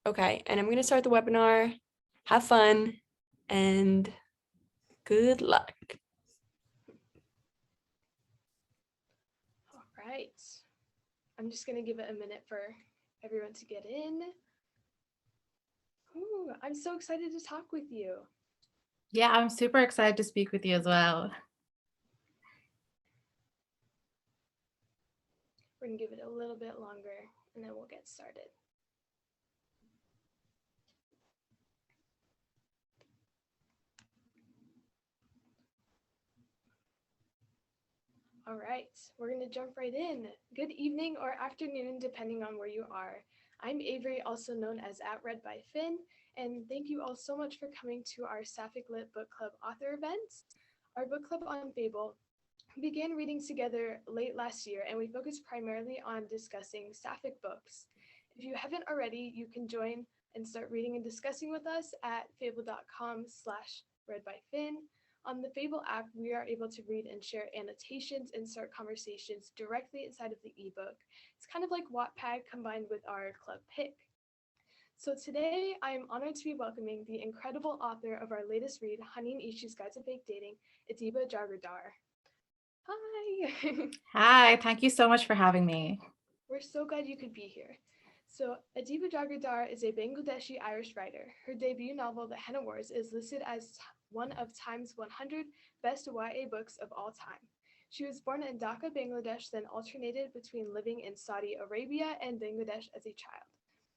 Okay, and I'm going to start the webinar. Have fun and good luck. All right. I'm just going to give it a minute for everyone to get in. Ooh, I'm so excited to talk with you. Yeah, I'm super excited to speak with you as well. We're going to give it a little bit longer and then we'll get started. All right, we're going to jump right in. Good evening or afternoon, depending on where you are. I'm Avery, also known as @ReadByFinn, and thank you all so much for coming to our Sapphic Lit Book Club author event. Our book club on Fable began reading together late last year, and we focused primarily on discussing Sapphic books. If you haven't already, you can join and start reading and discussing with us at fable.com/readbyfinn. On the Fable app, we are able to read and share annotations and start conversations directly inside of the ebook. It's kind of like Wattpad combined with our club pick. So today, I am honored to be welcoming the incredible author of our latest read, Honey and Issues Guide to Fake Dating, Adiba Jaigirdar. Hi! Hi, thank you so much for having me. We're so glad you could be here. So, Adiba Jaigirdar is a Bangladeshi Irish writer. Her debut novel, The Henna Wars, is listed as one of Time's 100 best YA books of all time. She was born in Dhaka, Bangladesh, then alternated between living in Saudi Arabia and Bangladesh as a child.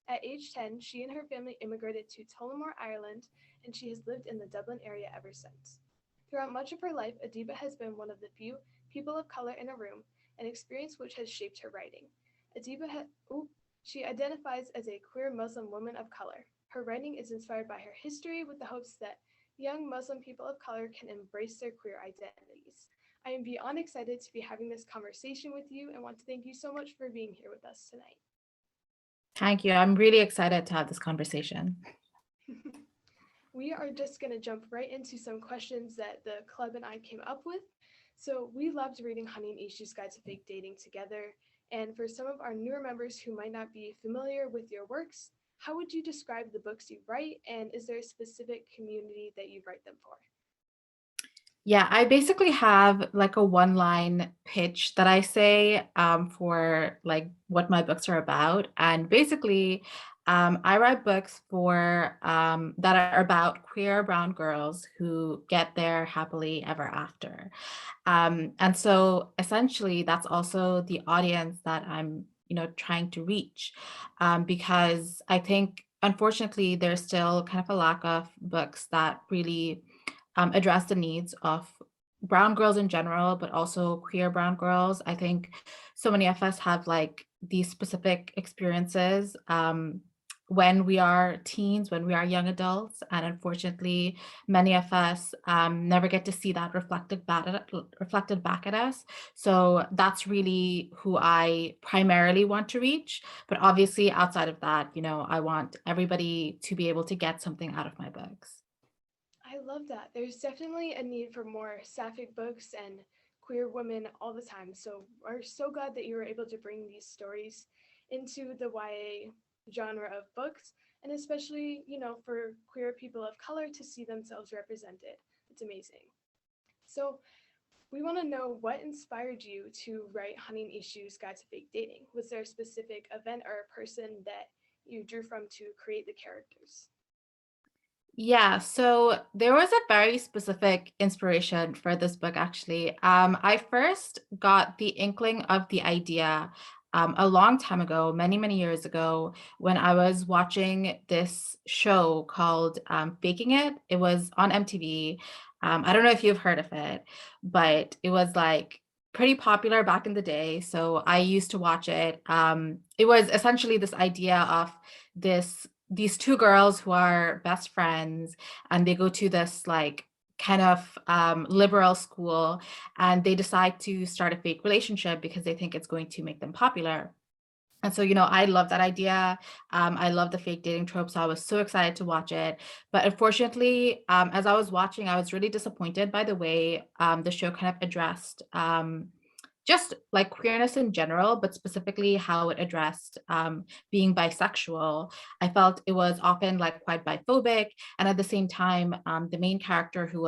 At age 10, she and her family immigrated to Tullamore, Ireland, and she has lived in the Dublin area ever since. Throughout much of her life, Adiba has been one of the few people of color in a room, an experience which has shaped her writing. She identifies as a queer Muslim woman of color. Her writing is inspired by her history with the hopes that young Muslim people of color can embrace their queer identities. I am beyond excited to be having this conversation with you and want to thank you so much for being here with us tonight. Thank you. I'm really excited to have this conversation. We are just going to jump right into some questions that the club and I came up with. So we loved reading Honey and Issues Guide to Fake Dating together. And for some of our newer members who might not be familiar with your works, how would you describe the books you write? And is there a specific community that you write them for? Yeah, I basically have like a one-line pitch that I say for like what my books are about. And basically, I write books for that are about queer brown girls who get there happily ever after. And so essentially, that's also the audience that I'm, trying to reach, because I think, unfortunately, there's still kind of a lack of books that really address the needs of brown girls in general, but also queer brown girls. I think so many of us have like these specific experiences when we are teens, when we are young adults, and unfortunately, many of us never get to see that reflected back at us. So that's really who I primarily want to reach. But obviously, outside of that, I want everybody to be able to get something out of my books. I love that. There's definitely a need for more sapphic books and queer women all the time. So we're so glad that you were able to bring these stories into the YA genre of books, and especially, for queer people of color to see themselves represented. It's amazing. So we want to know what inspired you to write Honey and Issues Guide to Fake Dating. Was there a specific event or a person that you drew from to create the characters? Yeah, so there was a very specific inspiration for this book, actually. I first got the inkling of the idea a long time ago, many, many years ago, when I was watching this show called Baking It. It was on MTV. I don't know if you've heard of it, but it was like pretty popular back in the day. So I used to watch it. It was essentially this idea of these two girls who are best friends, and they go to this like kind of liberal school, and they decide to start a fake relationship because they think it's going to make them popular. And so, I love that idea. I love the fake dating trope. So I was so excited to watch it. But unfortunately, as I was watching, I was really disappointed by the way the show kind of addressed just like queerness in general, but specifically how it addressed being bisexual. I felt it was often like quite biphobic, and at the same time, the main character who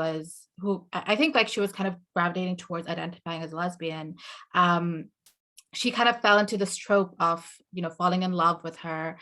I think like she was kind of gravitating towards identifying as lesbian. She kind of fell into this trope of, you know, falling in love with her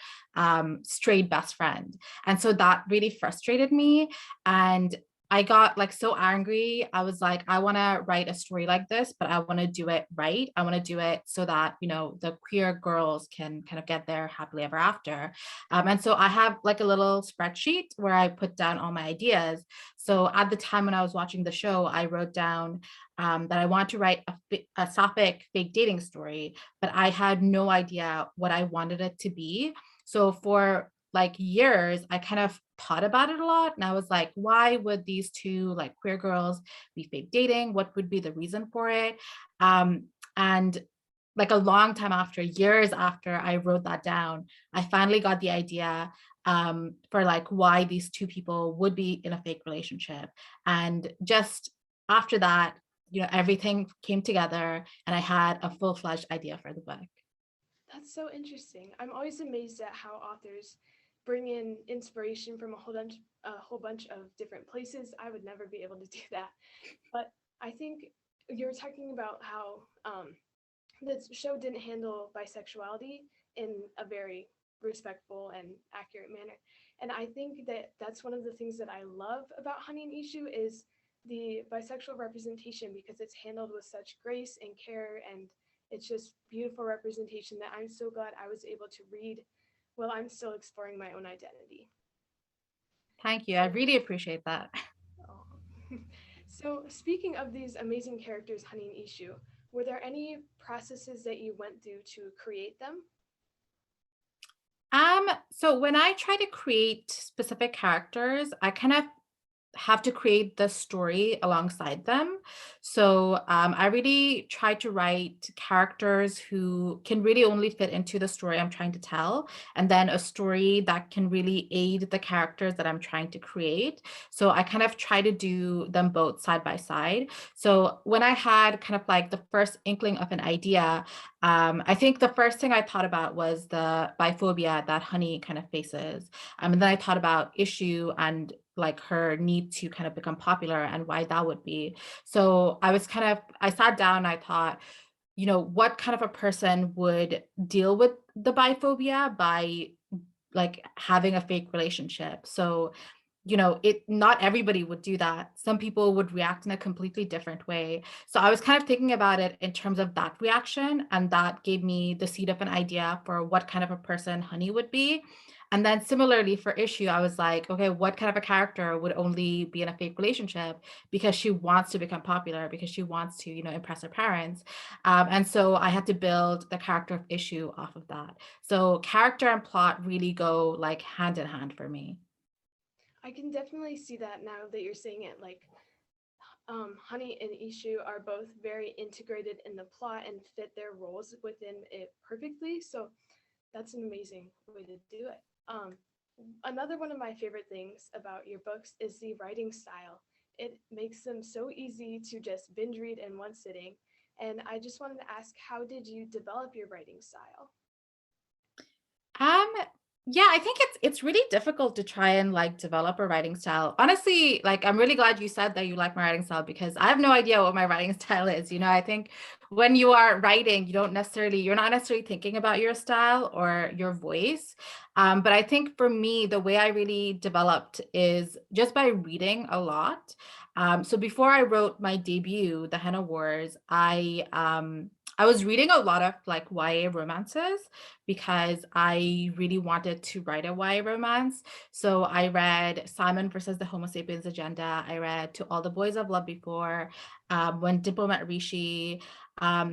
straight best friend, and so that really frustrated me. And I got like so angry. I was like, I want to write a story like this, but I want to do it right. I want to do it so that, you know, the queer girls can kind of get there happily ever after. And so I have like a little spreadsheet where I put down all my ideas. So at the time when I was watching the show, I wrote down that I want to write a sapphic fake dating story, but I had no idea what I wanted it to be. So for like years, I kind of thought about it a lot. And I was like, why would these two like queer girls be fake dating? What would be the reason for it? And like a long time after, years after I wrote that down, I finally got the idea for like why these two people would be in a fake relationship. And just after that, you know, everything came together and I had a full-fledged idea for the book. That's so interesting. I'm always amazed at how authors bring in inspiration from a whole bunch of different places. I would never be able to do that. But I think you were talking about how the show didn't handle bisexuality in a very respectful and accurate manner. And I think that that's one of the things that I love about Honey and Ishu is the bisexual representation, because it's handled with such grace and care, and it's just beautiful representation that I'm so glad I was able to read while I'm still exploring my own identity. Thank you. I really appreciate that. Oh. So speaking of these amazing characters, Honey and Ishu, were there any processes that you went through to create them? So when I try to create specific characters, I kind of have to create the story alongside them. So I really try to write characters who can really only fit into the story I'm trying to tell, and then a story that can really aid the characters that I'm trying to create. So I kind of try to do them both side by side. So when I had kind of like the first inkling of an idea, I think the first thing I thought about was the biphobia that Honey kind of faces. And then I thought about Issue and like her need to kind of become popular and why that would be. So I sat down and I thought, you know, what kind of a person would deal with the biphobia by like having a fake relationship? So, you know, not everybody would do that. Some people would react in a completely different way. So I was kind of thinking about it in terms of that reaction, and that gave me the seed of an idea for what kind of a person Honey would be. And then similarly for Issue, I was like, okay, what kind of a character would only be in a fake relationship because she wants to become popular, because she wants to, you know, impress her parents. And so I had to build the character of Issue off of that. So character and plot really go like hand in hand for me. I can definitely see that now that you're saying it. Like, Honey and Ishu are both very integrated in the plot and fit their roles within it perfectly. So that's an amazing way to do it. Another one of my favorite things about your books is the writing style. It makes them so easy to just binge read in one sitting. And I just wanted to ask, how did you develop your writing style? Um, yeah, I think it's really difficult to try and like develop a writing style. Honestly, like I'm really glad you said that you like my writing style because I have no idea what my writing style is. You know, I think when you are writing, you're not necessarily thinking about your style or your voice. But I think for me, the way I really developed is just by reading a lot. So before I wrote my debut, The Henna Wars, I was reading a lot of like YA romances because I really wanted to write a YA romance. So I read Simon versus the Homo sapiens agenda. I read To All the Boys I've Loved Before, When Dimple Met Rishi,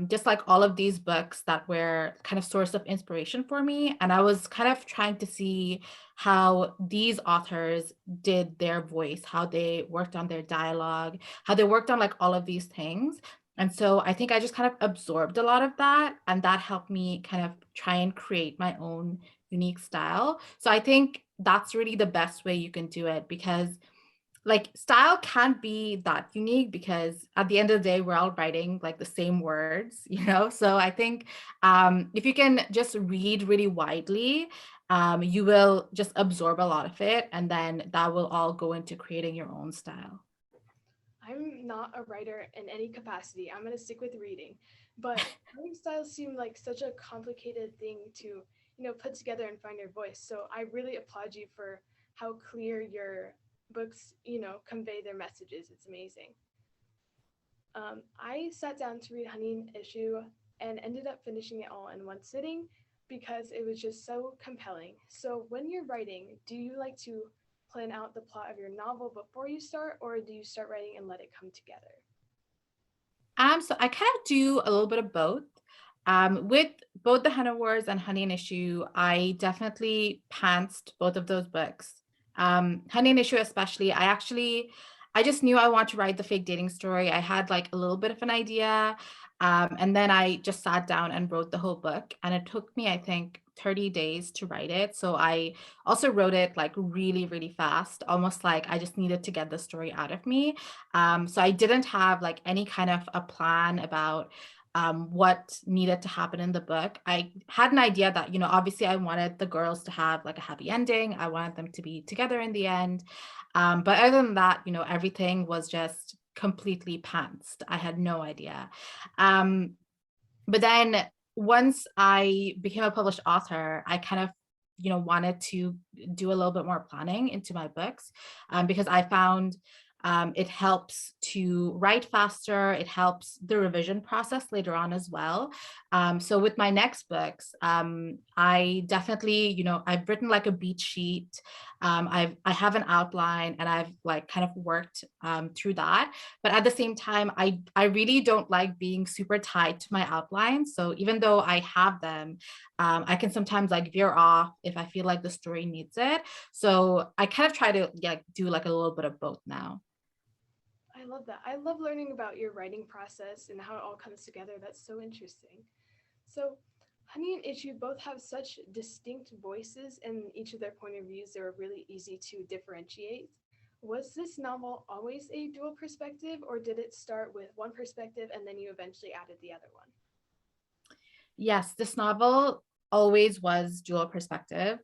just like all of these books that were kind of source of inspiration for me. And I was kind of trying to see how these authors did their voice, how they worked on their dialogue, how they worked on like all of these things. And so I think I just kind of absorbed a lot of that, and that helped me kind of try and create my own unique style. So I think that's really the best way you can do it because like style can't be that unique because at the end of the day we're all writing like the same words, you know. So I think if you can just read really widely, you will just absorb a lot of it, and then that will all go into creating your own style. I'm not a writer in any capacity. I'm going to stick with reading. But writing styles seem like such a complicated thing to, put together and find your voice. So I really applaud you for how clear your books, convey their messages. It's amazing. I sat down to read Honey and Issue and ended up finishing it all in one sitting because it was just so compelling. So when you're writing, do you like to plan out the plot of your novel before you start, or do you start writing and let it come together? So I kind of do a little bit of both. With both the Henna Wars and Honey and Issue, I definitely pantsed both of those books. Honey and Issue, especially, I just knew I wanted to write the fake dating story. I had like a little bit of an idea. And then I just sat down and wrote the whole book. And it took me, I think, 30 days to write it. So I also wrote it like really, really fast, almost like I just needed to get the story out of me. So I didn't have like any kind of a plan about what needed to happen in the book. I had an idea that, obviously I wanted the girls to have like a happy ending. I wanted them to be together in the end. But other than that, everything was just completely pantsed. I had no idea. Um, but then once I became a published author, I kind of wanted to do a little bit more planning into my books, because I found it helps to write faster. It helps the revision process later on as well. So with my next books, I definitely, I've written like a beat sheet. I have an outline, and I've like kind of worked through that. But at the same time, I really don't like being super tied to my outlines. So even though I have them, I can sometimes like veer off if I feel like the story needs it. So I kind of try to do like a little bit of both now. I love that. I love learning about your writing process and how it all comes together. That's so interesting. So, Honey and Issue both have such distinct voices, and each of their point of views are really easy to differentiate. Was this novel always a dual perspective, or did it start with one perspective and then you eventually added the other one? Yes, this novel always was dual perspective.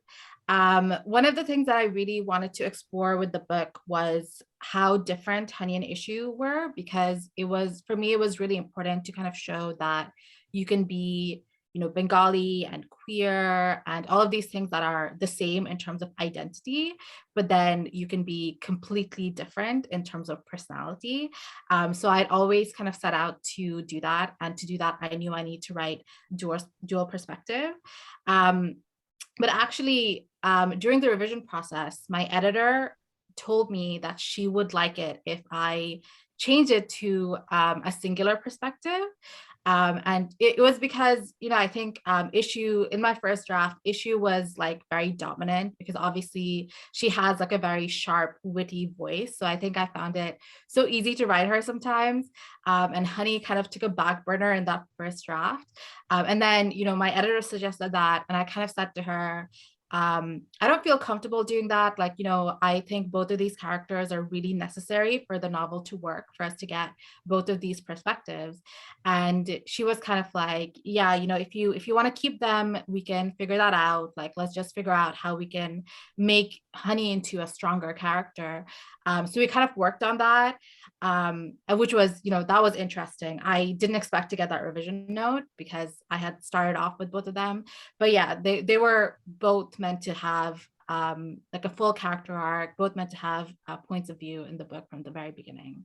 One of the things that I really wanted to explore with the book was how different Honey and Issue were, because it was, for me, it was really important to kind of show that you can be, Bengali and queer and all of these things that are the same in terms of identity, but then you can be completely different in terms of personality. So I'd always kind of set out to do that. And to do that, I knew I need to write dual perspective. Um, but actually, during the revision process, my editor told me that she would like it if I changed it to a singular perspective. And it was because, I think Issue, in my first draft, Issue was like very dominant because obviously she has like a very sharp, witty voice. So I think I found it so easy to write her sometimes. And Honey kind of took a back burner in that first draft. And then, my editor suggested that, and I kind of said to her, I don't feel comfortable doing that. Like, I think both of these characters are really necessary for the novel to work, for us to get both of these perspectives. And she was kind of like, yeah, if you want to keep them, we can figure that out. Like, let's just figure out how we can make Honey into a stronger character. So we kind of worked on that, which was, that was interesting. I didn't expect to get that revision note because I had started off with both of them. But yeah, they were both meant to have like a full character arc, both meant to have points of view in the book from the very beginning.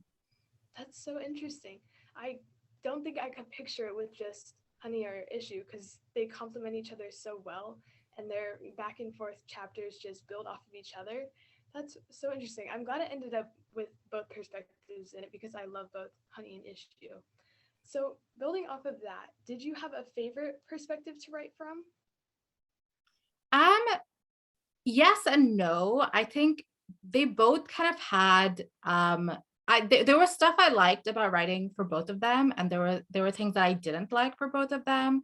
That's so interesting. I don't think I could picture it with just Honey or Issue because they complement each other so well, and their back and forth chapters just build off of each other. That's so interesting. I'm glad it ended up with both perspectives in it because I love both Honey and Issue. So, building off of that, did you have a favorite perspective to write from? Um, yes and no. I think they both kind of had there was stuff I liked about writing for both of them, and there were things that I didn't like for both of them.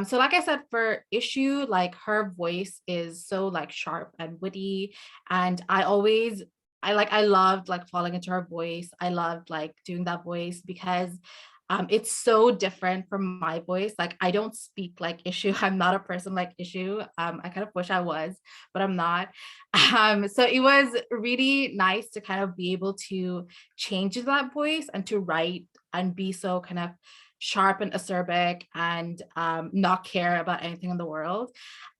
So like I said, for Issue, like her voice is so like sharp and witty, and I always I loved like falling into her voice. I loved like doing that voice because it's so different from my voice. Like I don't speak like Issue. I'm not a person like Issue. I kind of wish I was, but I'm not. So it was really nice to kind of be able to change that voice and to write and be so kind of sharp and acerbic and not care about anything in the world.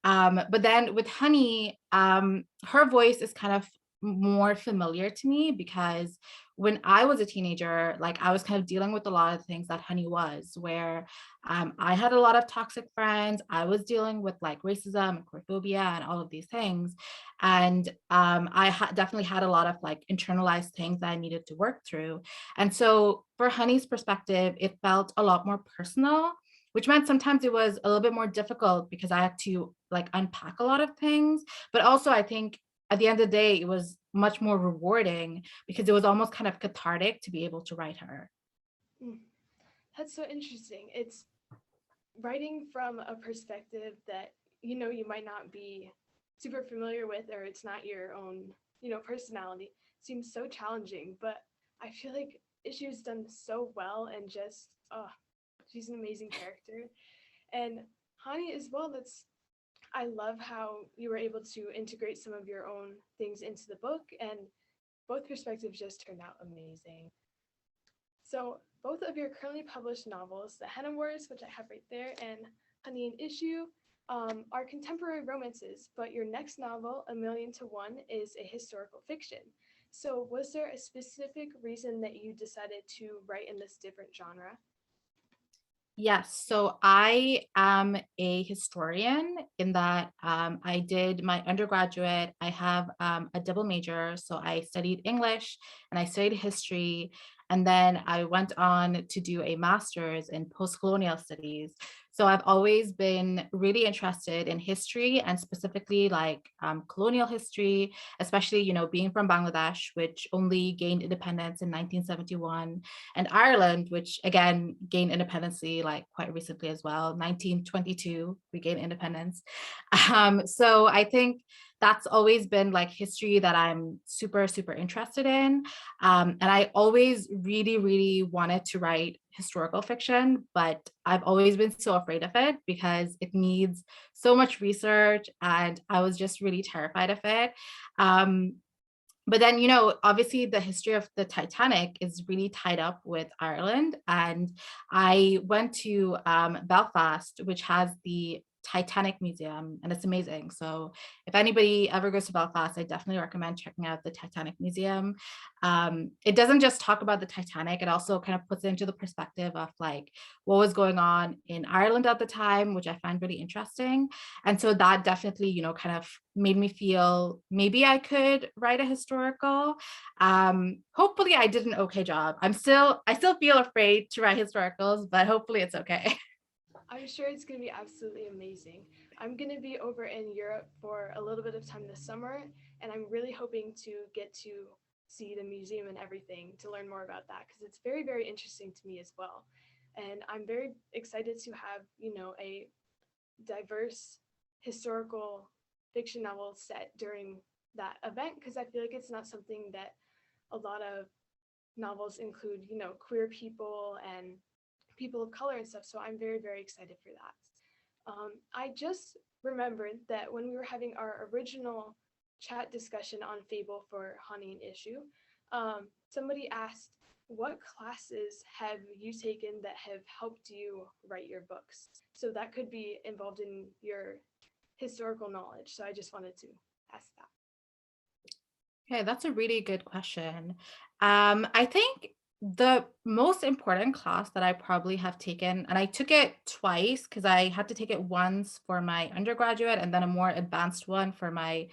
But then with Honey, her voice is kind of more familiar to me because when I was a teenager, like I was kind of dealing with a lot of things that Honey was, where I had a lot of toxic friends. I was dealing with like racism and queerphobia and all of these things. And definitely had a lot of like internalized things that I needed to work through. And so for Honey's perspective, it felt a lot more personal, which meant sometimes it was a little bit more difficult because I had to like unpack a lot of things. But also, I think at the end of the day, it was much more rewarding because it was almost kind of cathartic to be able to write her. Mm, that's so interesting. It's writing from a perspective that you might not be super familiar with, or it's not your own personality, seems so challenging. But I feel like Issue's done so well, and just she's an amazing character. And Hani as well, that's I love how you were able to integrate some of your own things into the book, and both perspectives just turned out amazing. So both of your currently published novels, The Henna Wars, which I have right there, and Honey and Issue, are contemporary romances, but your next novel, A Million to One, is a historical fiction. So was there a specific reason that you decided to write in this different genre? Yes, so I am a historian in that I did my undergraduate. I have a double major. So I studied English and I studied history. And then I went on to do a master's in post-colonial studies. So I've always been really interested in history and specifically like colonial history, especially, being from Bangladesh, which only gained independence in 1971, and Ireland, which again gained independence like quite recently as well. 1922, we gained independence. So I think that's always been like history that I'm super, super interested in. And I always really, really wanted to write historical fiction, but I've always been so afraid of it because it needs so much research and I was just really terrified of it. Um, but then, obviously the history of the Titanic is really tied up with Ireland. And I went to Belfast, which has the Titanic Museum, and it's amazing. So if anybody ever goes to Belfast, I definitely recommend checking out the Titanic Museum. It doesn't just talk about the Titanic, it also kind of puts it into the perspective of like what was going on in Ireland at the time, which I find really interesting. And so that definitely, kind of made me feel maybe I could write a historical. Hopefully I did an okay job. I still feel afraid to write historicals, but hopefully it's okay. I'm sure it's going to be absolutely amazing. I'm going to be over in Europe for a little bit of time this summer, and I'm really hoping to get to see the museum and everything to learn more about that because it's very, very interesting to me as well. And I'm very excited to have, a diverse historical fiction novel set during that event because I feel like it's not something that a lot of novels include, queer people and people of color and stuff. So I'm very, very excited for that. I just remembered that when we were having our original chat discussion on Fable for Honey and Issue, somebody asked, what classes have you taken that have helped you write your books? So that could be involved in your historical knowledge. So I just wanted to ask that. Okay, that's a really good question. I think the most important class that I probably have taken, and I took it twice because I had to take it once for my undergraduate and then a more advanced one for my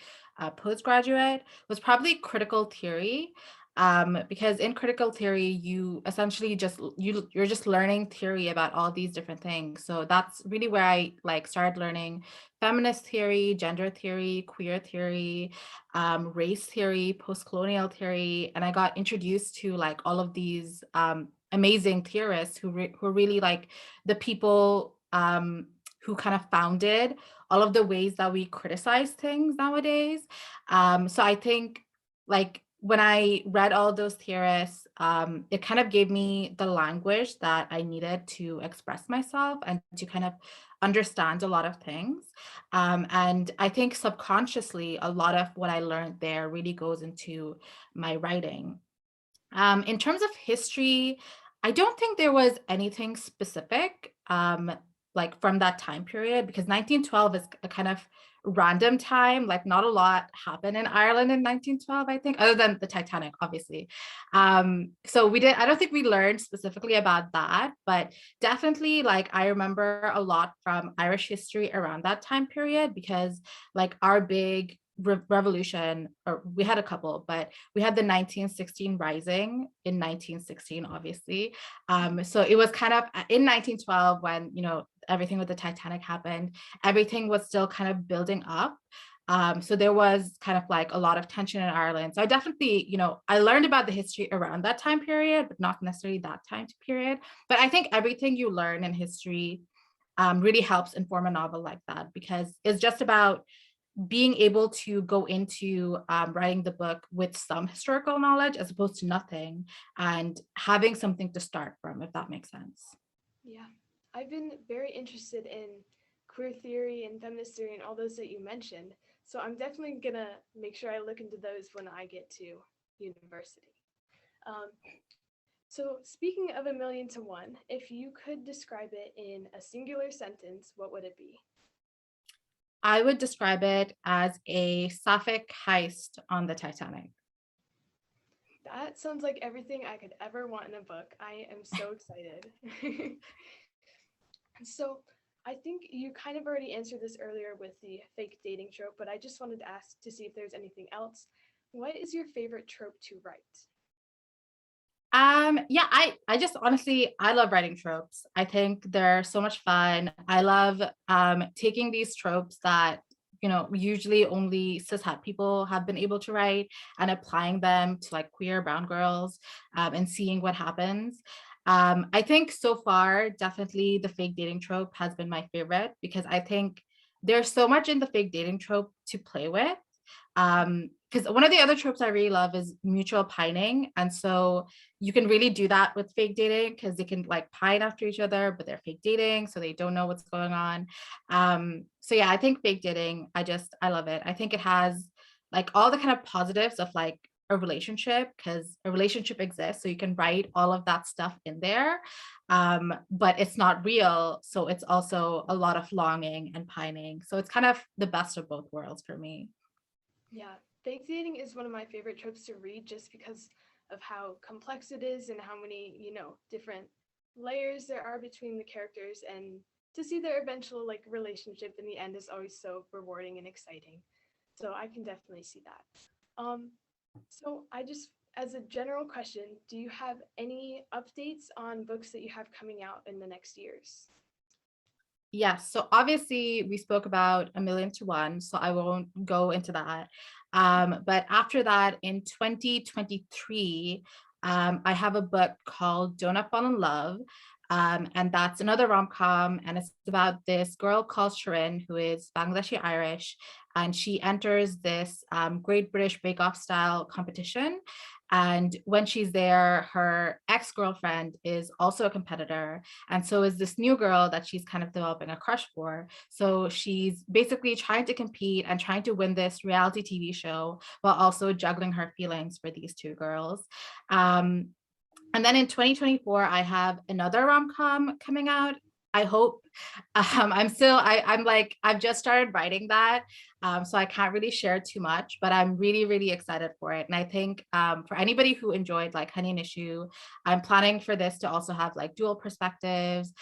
postgraduate, was probably critical theory. Because in critical theory, you essentially you're just learning theory about all these different things. So that's really where I like started learning feminist theory, gender theory, queer theory, race theory, post-colonial theory, and I got introduced to like all of these amazing theorists who are really like the people who kind of founded all of the ways that we criticize things nowadays. So I think like when I read all those theorists, it kind of gave me the language that I needed to express myself and to kind of understand a lot of things. And I think subconsciously, a lot of what I learned there really goes into my writing. In terms of history, I don't think there was anything specific like from that time period, because 1912 is a kind of random time. Like not a lot happened in Ireland in 1912, I think, other than the Titanic, obviously. So I don't think we learned specifically about that, but definitely like I remember a lot from Irish history around that time period, because like our big revolution, or we had a couple, but we had the 1916 rising in 1916, obviously. So it was kind of in 1912 when, you know, everything with the Titanic happened, everything was still kind of building up. So there was kind of like a lot of tension in Ireland. So I definitely, you know, I learned about the history around that time period, but not necessarily that time period. But I think everything you learn in history really helps inform a novel like that, because it's just about being able to go into writing the book with some historical knowledge as opposed to nothing, and having something to start from, if that makes sense. Yeah, I've been very interested in queer theory and feminist theory and all those that you mentioned. So I'm definitely gonna make sure I look into those when I get to university. Um, so speaking of A Million to One, if you could describe it in a singular sentence, what would it be? I would describe it as a Sapphic heist on the Titanic. That sounds like everything I could ever want in a book. I am so excited. So I think you kind of already answered this earlier with the fake dating trope, but I just wanted to ask to see if there's anything else. What is your favorite trope to write? Yeah, I just honestly, I love writing tropes. I think they're so much fun. I love taking these tropes that, you know, usually only cishet people have been able to write, and applying them to like queer brown girls, and seeing what happens. I think so far, definitely the fake dating trope has been my favorite, because I think there's so much in the fake dating trope to play with. Because one of the other tropes I really love is mutual pining. And so you can really do that with fake dating, because they can like pine after each other, but they're fake dating, so they don't know what's going on. So yeah, I think fake dating, I love it. I think it has like all the kind of positives of like a relationship, because a relationship exists, so you can write all of that stuff in there. But it's not real, so it's also a lot of longing and pining. So it's kind of the best of both worlds for me. Yeah, fake dating is one of my favorite tropes to read just because of how complex it is and how many, different layers there are between the characters, and to see their eventual like relationship in the end is always so rewarding and exciting. So I can definitely see that. So I just as a general question, do you have any updates on books that you have coming out in the next years? Yes. So obviously we spoke about A Million to One, so I won't go into that. But after that, in 2023, I have a book called Don't I Fall in Love. And that's another rom-com, and it's about this girl called Shirin, who is Bangladeshi Irish, and she enters this Great British Bake Off style competition. And when she's there, her ex-girlfriend is also a competitor, and so is this new girl that she's kind of developing a crush for. So she's basically trying to compete and trying to win this reality TV show while also juggling her feelings for these two girls. Um, and then in 2024, I have another rom-com coming out. I hope. I'm like, I've just started writing that. So I can't really share too much, but I'm really, really excited for it. And I think for anybody who enjoyed like Honey and Issue, I'm planning for this to also have like dual perspectives.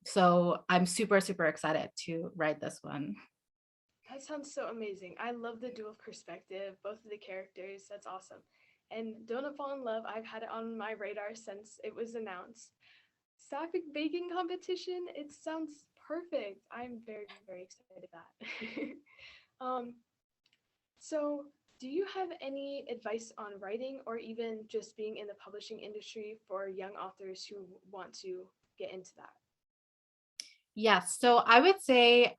So I'm super, super excited to write this one. That sounds so amazing. I love the dual perspective, both of the characters. That's awesome. And Don't I Fall in Love, I've had it on my radar since it was announced. Sapphic baking competition, it sounds perfect. I'm very, very excited about that. um, so do you have any advice on writing or even just being in the publishing industry for young authors who want to get into that? Yes. So I would say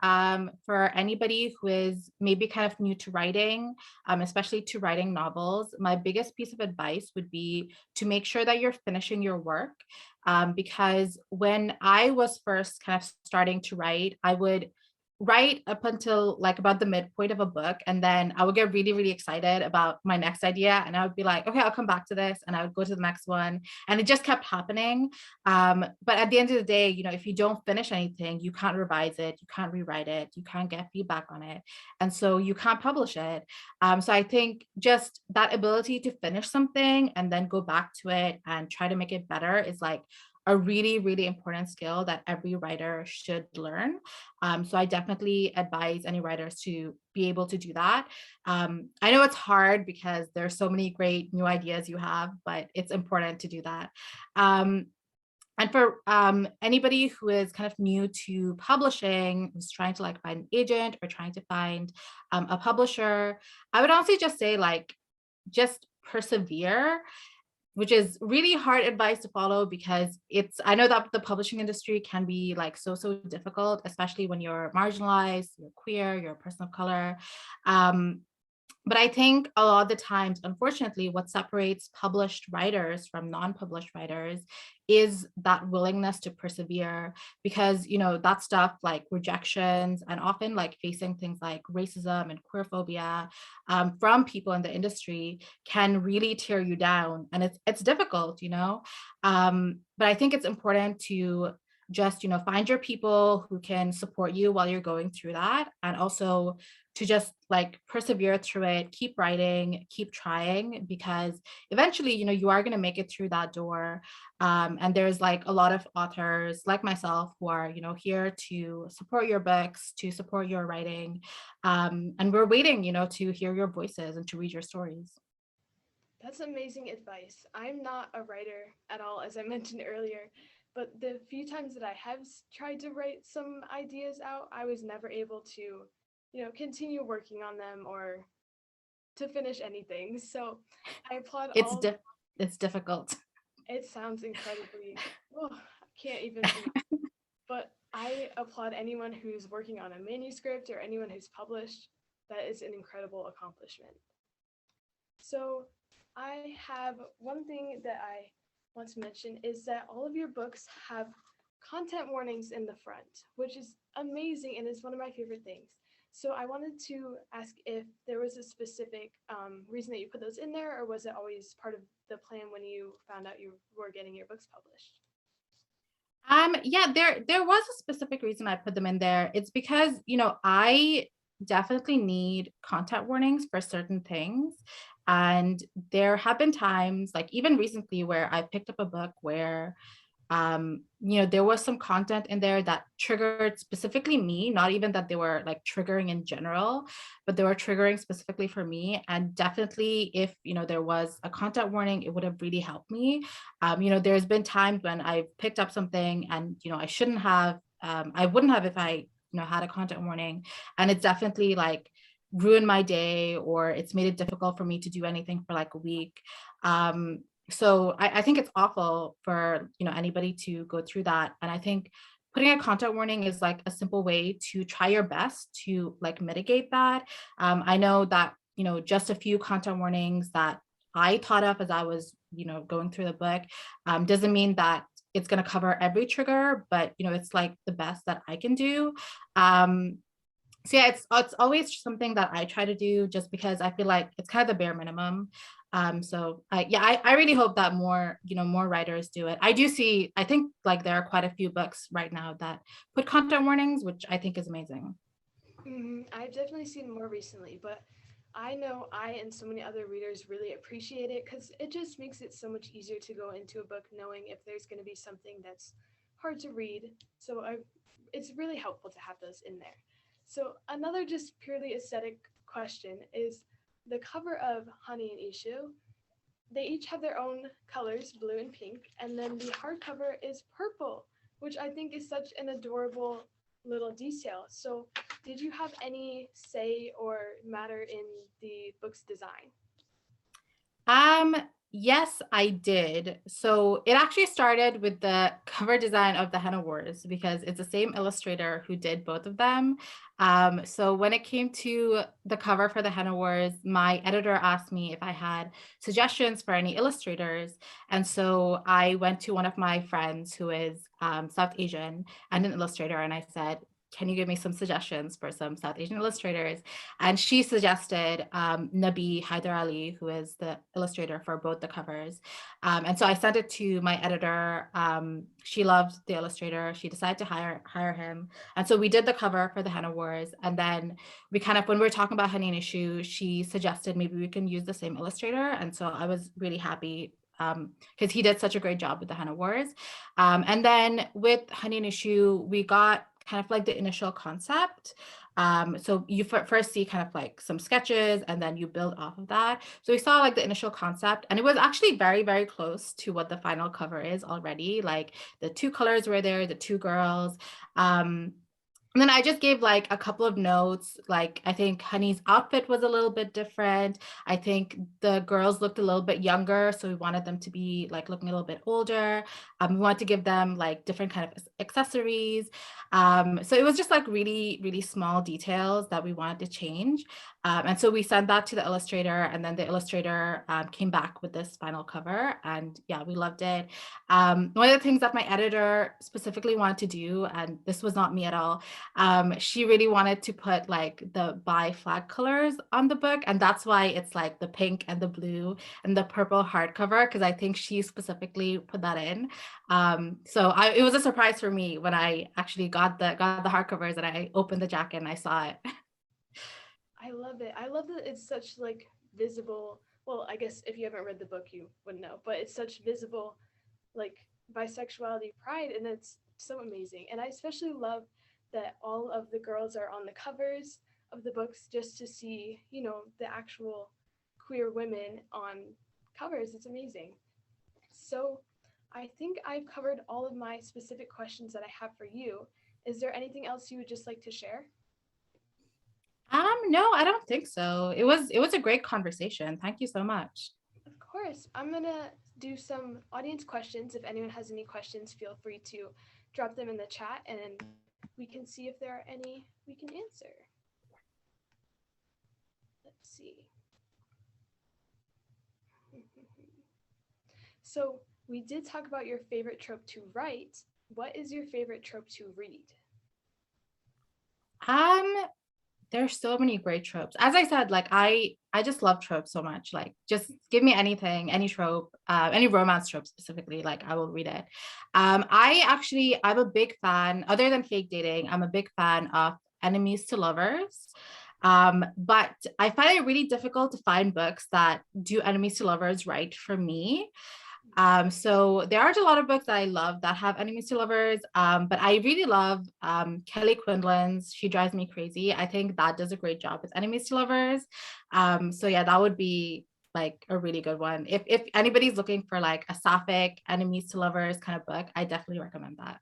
for anybody who is maybe kind of new to writing, especially to writing novels, my biggest piece of advice would be to make sure that you're finishing your work. Because when I was first kind of starting to write, I would write up until like about the midpoint of a book. And then I would get really, really excited about my next idea. And I would be like, okay, I'll come back to this. And I would go to the next one. And it just kept happening. But at the end of the day, if you don't finish anything, you can't revise it, you can't rewrite it, you can't get feedback on it. And so you can't publish it. So I think just that ability to finish something and then go back to it and try to make it better is like a really, really important skill that every writer should learn. So I definitely advise any writers to be able to do that. I know it's hard because there's so many great new ideas you have, but it's important to do that. Um, and for anybody who is kind of new to publishing, who's trying to like find an agent or trying to find a publisher, I would honestly just say like, just persevere, which is really hard advice to follow because I know that the publishing industry can be like so difficult, especially when you're marginalized, you're queer, you're a person of color. Um, but I think a lot of the times, unfortunately, what separates published writers from non-published writers is that willingness to persevere because, that stuff like rejections and often like facing things like racism and queerphobia from people in the industry can really tear you down. And it's difficult, but I think it's important to just, find your people who can support you while you're going through that. And also to just like persevere through it, keep writing, keep trying, because eventually, you are going to make it through that door. And there's like a lot of authors like myself who are, here to support your books, to support your writing. And we're waiting, to hear your voices and to read your stories. That's amazing advice. I'm not a writer at all, as I mentioned earlier, but the few times that I have tried to write some ideas out, I was never able to, continue working on them or to finish anything. So I applaud It's all. di- it's difficult. It sounds incredibly, oh, I can't even imagine. But I applaud anyone who's working on a manuscript or anyone who's published. That is an incredible accomplishment. So I have one thing that I want to mention is that all of your books have content warnings in the front, which is amazing and is one of my favorite things. So I wanted to ask if there was a specific reason that you put those in there, or was it always part of the plan when you found out you were getting your books published? Yeah, there was a specific reason I put them in there. It's because, I definitely need content warnings for certain things. And there have been times, like even recently, where I picked up a book where there was some content in there that triggered specifically me, not even that they were like triggering in general, but they were triggering specifically for me. And definitely if, there was a content warning, it would have really helped me. There's been times when I picked up something and, I shouldn't have, I wouldn't have if I, had a content warning. And it's definitely like ruined my day, or it's made it difficult for me to do anything for like a week. So I think it's awful for anybody to go through that. And I think putting a content warning is like a simple way to try your best to like mitigate that. I know that just a few content warnings that I thought of as I was going through the book doesn't mean that it's going to cover every trigger, but it's like the best that I can do. So yeah, it's always something that I try to do just because I feel like it's kind of the bare minimum. So I really hope that more writers do it. I think like there are quite a few books right now that put content warnings, which I think is amazing. I've definitely seen more recently, but I know I and so many other readers really appreciate it because it just makes it so much easier to go into a book knowing if there's going to be something that's hard to read. So it's really helpful to have those in there. So another just purely aesthetic question is the cover of Honey and Ishu. They each have their own colors, blue and pink, and then the hardcover is purple, which I think is such an adorable little detail. So did you have any say or matter in the book's design? Um, Yes, I did. So it actually started with the cover design of the Henna Wars because it's the same illustrator who did both of them. So when it came to the cover for the Henna Wars, my editor asked me if I had suggestions for any illustrators. And so I went to one of my friends who is South Asian and an illustrator, and I said, can you give me some suggestions for some South Asian illustrators? And she suggested Nabi Haider Ali, who is the illustrator for both the covers. And so I sent it to my editor. She loved the illustrator. She decided to hire him. And so we did the cover for the Henna Wars. And then we kind of, when we were talking about Honey and Issue, she suggested maybe we can use the same illustrator. And so I was really happy because he did such a great job with the Henna Wars. And then with Honey and Issue, we got kind of like the initial concept. So you first see kind of like some sketches and then you build off of that. So we saw like the initial concept and it was actually very, very close to what the final cover is already. Like the two colors were there, the two girls. And then I just gave like a couple of notes. Like I think Honey's outfit was a little bit different. I think the girls looked a little bit younger, so we wanted them to be like looking a little bit older. We wanted to give them like different kind of accessories. So it was just like really, really small details that we wanted to change. And so we sent that to the illustrator, and then the illustrator came back with this final cover, and yeah, we loved it. One of the things that my editor specifically wanted to do, and this was not me at all, she really wanted to put like the bi flag colors on the book, and that's why it's like the pink and the blue and the purple hardcover, because I think she specifically put that in. So it was a surprise for me when I actually got the hardcovers and I opened the jacket and I saw it. I love it. I love that it's such like visible. Well, I guess if you haven't read the book, you wouldn't know, but it's such visible like bisexuality pride, and it's so amazing. And I especially love that all of the girls are on the covers of the books just to see, you know, the actual queer women on covers. It's amazing. So I think I've covered all of my specific questions that I have for you. Is there anything else you would just like to share? No, I don't think so. It was a great conversation. Thank you so much. Of course. I'm going to do some audience questions. If anyone has any questions, feel free to drop them in the chat and we can see if there are any we can answer. Let's see. So we did talk about your favorite trope to write. What is your favorite trope to read? There's so many great tropes. As I said, like I just love tropes so much. Like just give me anything, any trope, any romance trope specifically, like I will read it. I'm a big fan, other than fake dating, I'm a big fan of enemies to lovers. But I find it really difficult to find books that do enemies to lovers right for me. So there are a lot of books that I love that have enemies to lovers, but I really love Kelly Quinlan's She Drives Me Crazy. I think that does a great job with enemies to lovers. So yeah, that would be like a really good one. If anybody's looking for like a sapphic enemies to lovers kind of book, I definitely recommend that.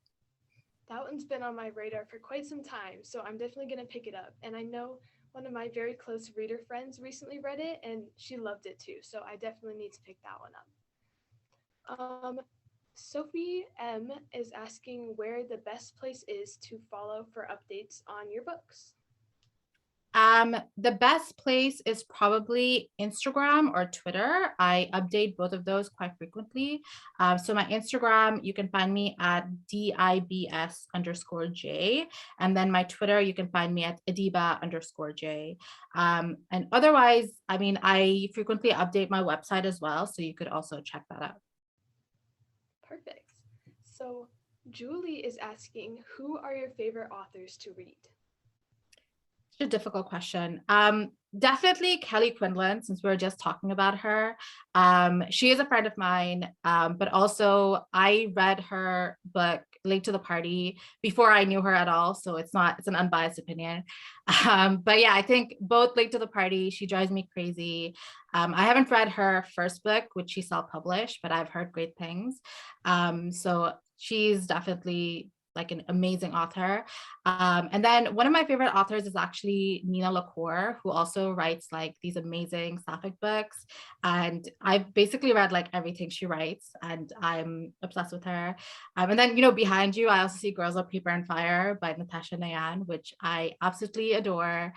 That one's been on my radar for quite some time, so I'm definitely going to pick it up. And I know one of my very close reader friends recently read it and she loved it too, so I definitely need to pick that one up. Sophie M is asking where the best place is to follow for updates on your books. The best place is probably Instagram or Twitter. I update both of those quite frequently. So my Instagram, you can find me at DIBS_J. And then my Twitter, you can find me at Adiba_J. And otherwise, I mean, I frequently update my website as well. So you could also check that out. Perfect. So Julie is asking, who are your favorite authors to read? A difficult question. Definitely Kelly Quinlan, since we were just talking about her. She is a friend of mine, but also I read her book Late to the Party before I knew her at all, so it's an unbiased opinion. But yeah, I think both Late to the Party, She Drives Me Crazy. I haven't read her first book, which she self-published, but I've heard great things. So she's definitely like an amazing author. And then one of my favorite authors is actually Nina LaCour, who also writes like these amazing Sapphic books. And I've basically read like everything she writes, and I'm obsessed with her. And then, behind you, I also see Girls of Paper and Fire by Natasha Nayan, which I absolutely adore.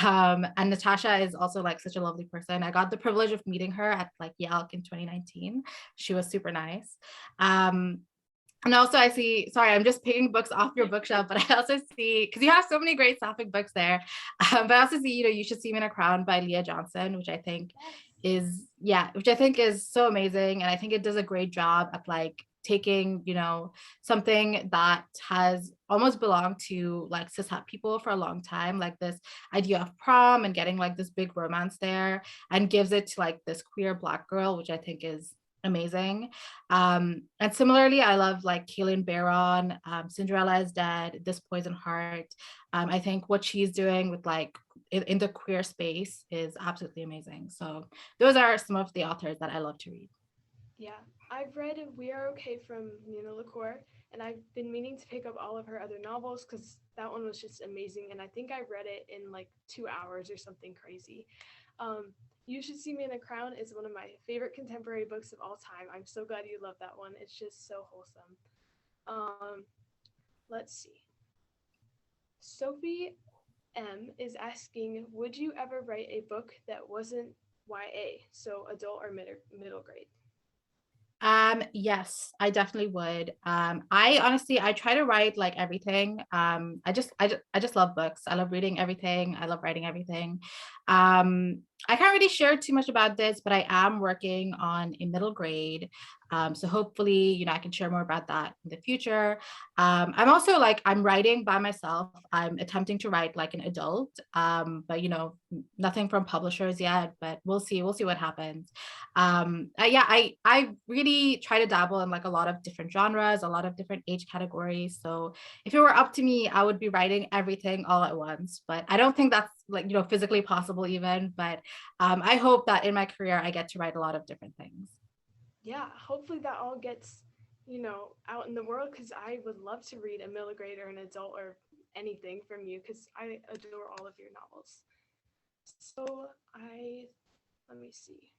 And Natasha is also like such a lovely person. I got the privilege of meeting her at like Yelp in 2019. She was super nice. And also I see, sorry, I'm just picking books off your bookshelf, but I also see, because you have so many great Sapphic books there, but I also see, You Should See Me in a Crown by Leah Johnson, which I think is so amazing. And I think it does a great job at like taking, something that has almost belonged to like cishet people for a long time, like this idea of prom and getting like this big romance there, and gives it to like this queer Black girl, which I think is amazing. And similarly, I love like Kaylin Barron, Cinderella is Dead, This Poison Heart. I think what she's doing with like in the queer space is absolutely amazing. So those are some of the authors that I love to read. Yeah, I've read We Are Okay from Nina LaCour, and I've been meaning to pick up all of her other novels because that one was just amazing, and I think I read it in like 2 hours or something crazy. You Should See Me in a Crown is one of my favorite contemporary books of all time. I'm so glad you love that one. It's just so wholesome. Let's see. Sophie M is asking, would you ever write a book that wasn't YA, so adult or middle grade? Yes, I definitely would. I try to write like everything. I just love books. I love reading everything. I love writing everything. I can't really share too much about this, but I am working on a middle grade. So hopefully, I can share more about that in the future. I'm also like, I'm writing by myself. I'm attempting to write like an adult, but nothing from publishers yet, but we'll see. We'll see what happens. I really try to dabble in like a lot of different genres, a lot of different age categories. So if it were up to me, I would be writing everything all at once, but I don't think that's like, physically possible even, but I hope that in my career, I get to write a lot of different things. Yeah, hopefully that all gets, out in the world, because I would love to read a middle grade or an adult or anything from you, because I adore all of your novels. So let me see.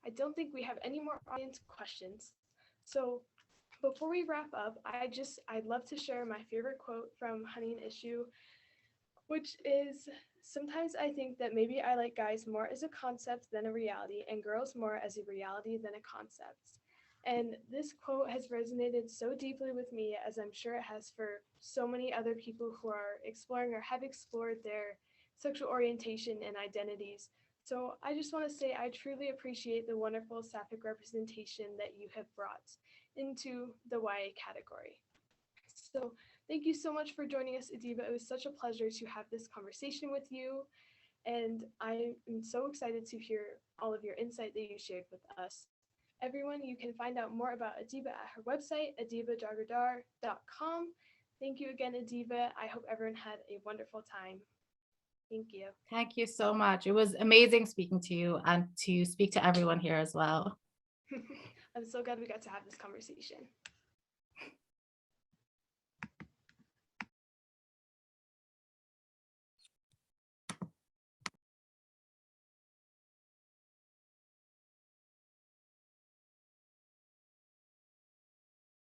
I don't think we have any more audience questions. So before we wrap up, I'd love to share my favorite quote from Honey and Issue, which is, sometimes I think that maybe I like guys more as a concept than a reality, and girls more as a reality than a concept. And this quote has resonated so deeply with me, as I'm sure it has for so many other people who are exploring or have explored their sexual orientation and identities. So I just want to say I truly appreciate the wonderful Sapphic representation that you have brought into the YA category. So thank you so much for joining us, Adiba. It was such a pleasure to have this conversation with you. And I am so excited to hear all of your insight that you shared with us. Everyone, you can find out more about Adiba at her website, adibajaigirdar.com. Thank you again, Adiba. I hope everyone had a wonderful time. Thank you. Thank you so much. It was amazing speaking to you and to speak to everyone here as well. I'm so glad we got to have this conversation.